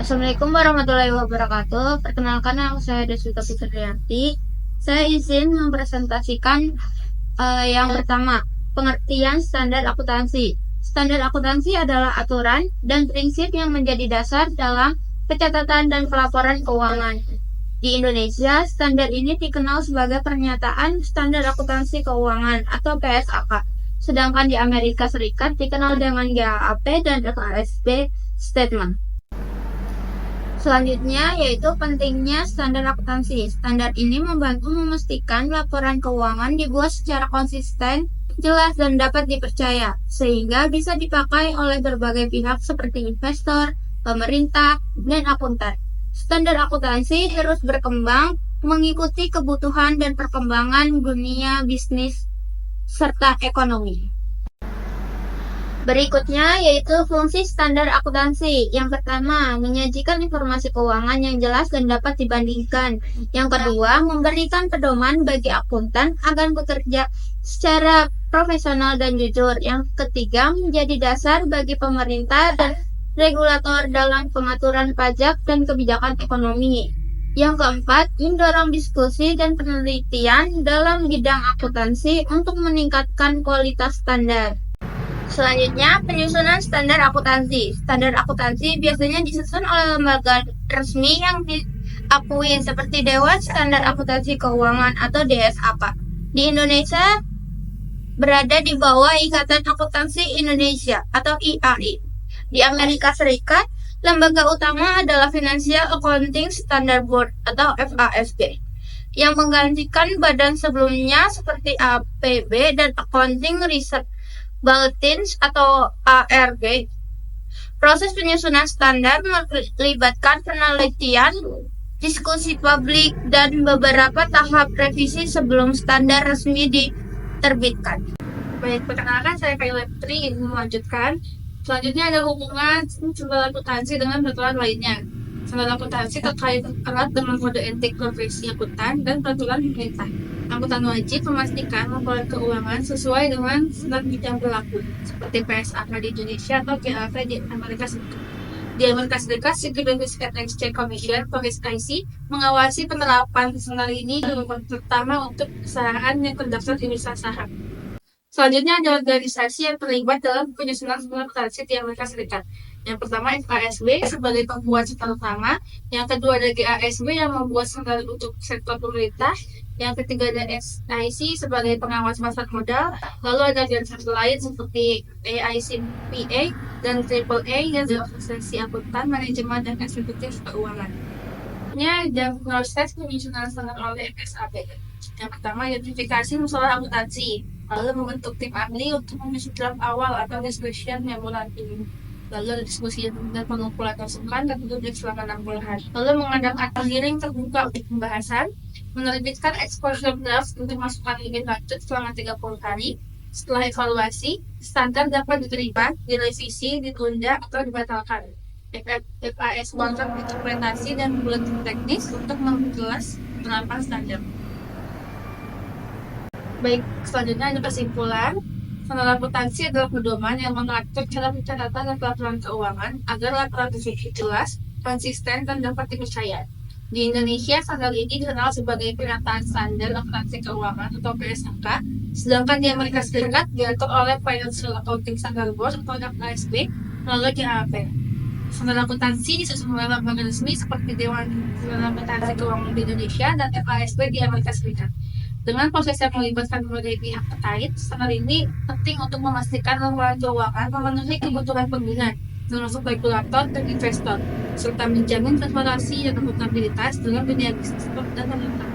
Assalamualaikum warahmatullahi wabarakatuh. Perkenalkan, nama saya Deswita Fitriyanti. Saya izin mempresentasikan yang pertama, pengertian standar akuntansi. Standar akuntansi adalah aturan dan prinsip yang menjadi dasar dalam pencatatan dan pelaporan keuangan. Di Indonesia, standar ini dikenal sebagai Pernyataan Standar Akuntansi Keuangan atau PSAK. Sedangkan di Amerika Serikat dikenal dengan GAAP dan FASB Statement. Selanjutnya yaitu pentingnya standar akuntansi. Standar ini membantu memastikan laporan keuangan dibuat secara konsisten, jelas, dan dapat dipercaya, sehingga bisa dipakai oleh berbagai pihak seperti investor, pemerintah, dan akuntan. Standar akuntansi terus berkembang mengikuti kebutuhan dan perkembangan dunia bisnis serta ekonomi. Berikutnya yaitu fungsi standar akuntansi. Yang pertama, menyajikan informasi keuangan yang jelas dan dapat dibandingkan. Yang kedua, memberikan pedoman bagi akuntan agar bekerja secara profesional dan jujur. Yang ketiga, menjadi dasar bagi pemerintah dan regulator dalam pengaturan pajak dan kebijakan ekonomi. Yang keempat, mendorong diskusi dan penelitian dalam bidang akuntansi untuk meningkatkan kualitas standar. Selanjutnya, penyusunan standar akuntansi. Standar akuntansi biasanya disusun oleh lembaga resmi yang diakui seperti Dewan Standar Akuntansi Keuangan atau DSAK. Di Indonesia berada di bawah Ikatan Akuntansi Indonesia atau IAI. Di Amerika Serikat, lembaga utama adalah Financial Accounting Standard Board atau FASB, yang menggantikan badan sebelumnya seperti APB dan Accounting Research Bulletins atau ARB. Proses penyusunan standar melibatkan penelitian, diskusi publik, dan beberapa tahap revisi sebelum standar resmi diterbitkan. Baik, perkenalkan saya Kayla Putri, ingin melanjutkan. Selanjutnya ada hubungan standar akuntansi dengan peraturan lainnya. Standar akuntansi terkait erat dengan kode etik profesi akuntan dan peraturan pemerintah. Akuntan wajib memastikan laporan keuangan sesuai dengan standar yang berlaku, seperti PSAK di Indonesia atau GAAP di Amerika Serikat. Di Amerika Serikat, Securities and Exchange Commission (SEC) mengawasi penerapan standar ini, terutama untuk perusahaan yang terdaftar di bursa saham. Selanjutnya ada organisasi yang terlibat dalam penyusunan standar akuntansi di Amerika Serikat. Yang pertama FASB sebagai pembuat standar utama, yang kedua ada GASB yang membuat standar untuk sektor pemerintah, yang ketiga ada SIC sebagai pengawas pasar modal, lalu ada organisasi lain seperti AICPA dan AAA yang organisasi akuntan, manajemen, dan eksekutif keuangan. Dan proses penyusunan standar oleh FSAB. Yang pertama identifikasi masalah akuntansi, lalu membentuk tim ahli untuk menyusun draft awal atau discussion memorandum, lalu ada diskusi dan pengumpulan masukan dan tutup selama 60 hari, lalu mengadakan hearing terbuka untuk pembahasan, menerbitkan exposure draft untuk masukan lebih lanjut selama 30 hari. Setelah evaluasi, standar dapat diterima, direvisi, ditunda, atau dibatalkan. FAS kontrak interpretasi dan bulletin teknis untuk memperjelas penerapan standar. Baik, selanjutnya ada kesimpulan. Standar akuntansi adalah pedoman yang mengatur cara pencatatan dan pelaporan keuangan agar laporan tersebut jelas, konsisten, dan dapat dipercaya. Di Indonesia, standar ini dikenal sebagai Pernyataan Standar Akuntansi Keuangan atau PSAK, sedangkan di Amerika Serikat diatur oleh Financial Accounting Standard Board atau FASB melalui GAAP. Standar akuntansi disusun oleh lembaga resmi seperti Dewan Standar Akuntansi Keuangan di Indonesia dan FASB di Amerika Serikat. Dengan proses yang melibatkan berbagai pihak terkait, standar ini penting untuk memastikan laporan keuangan memenuhi kebutuhan pengguna, termasuk regulator dan investor, serta menjamin transparansi dan akuntabilitas dalam dunia bisnis dan pemerintah.